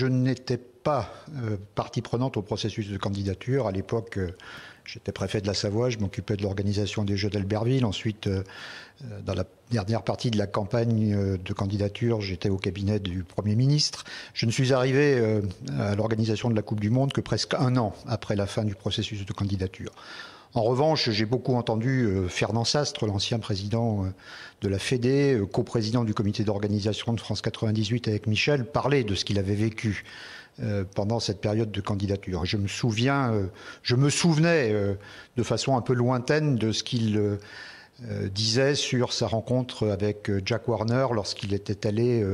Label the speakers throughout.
Speaker 1: je n'étais pas partie prenante au processus de candidature. À l'époque, j'étais préfet de la Savoie, je m'occupais de l'organisation des Jeux d'Albertville. Ensuite, dans la dernière partie de la campagne de candidature, j'étais au cabinet du Premier ministre. Je ne suis arrivé à l'organisation de la Coupe du Monde que presque un an après la fin du processus de candidature. En revanche, j'ai beaucoup entendu Fernand Sastre, l'ancien président de la Fédé, coprésident du comité d'organisation de France 98 avec Michel, parler de ce qu'il avait vécu pendant cette période de candidature. Je me souvenais de façon un peu lointaine de ce qu'il disait sur sa rencontre avec Jack Warner lorsqu'il était allé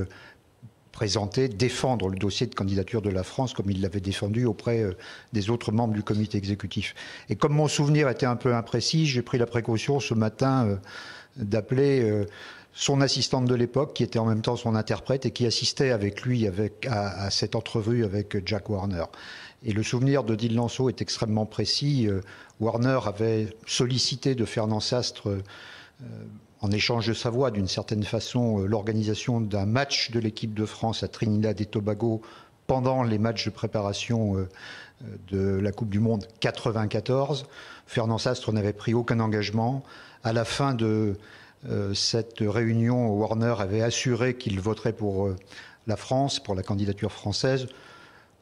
Speaker 1: défendre le dossier de candidature de la France comme il l'avait défendu auprès des autres membres du comité exécutif. Et comme mon souvenir était un peu imprécis, j'ai pris la précaution ce matin d'appeler son assistante de l'époque, qui était en même temps son interprète et qui assistait avec lui à cette entrevue avec Jack Warner. Et le souvenir de Dil Lanceau est extrêmement précis. Warner avait sollicité de Fernand Sastre en échange de sa voix, d'une certaine façon, l'organisation d'un match de l'équipe de France à Trinidad et Tobago pendant les matchs de préparation de la Coupe du Monde 94. Fernand Sastre n'avait pris aucun engagement. À la fin de cette réunion, Warner avait assuré qu'il voterait pour la France, pour la candidature française.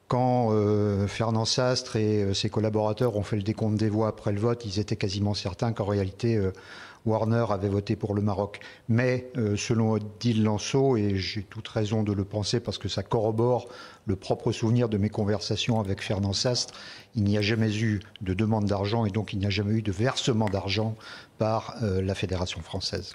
Speaker 1: Quand Fernand Sastre et ses collaborateurs ont fait le décompte des voix après le vote, ils étaient quasiment certains qu'en réalité, Warner avait voté pour le Maroc. Mais selon Dil Lanceau, et j'ai toute raison de le penser parce que ça corrobore le propre souvenir de mes conversations avec Fernand Sastre, il n'y a jamais eu de demande d'argent et donc il n'y a jamais eu de versement d'argent par la Fédération française.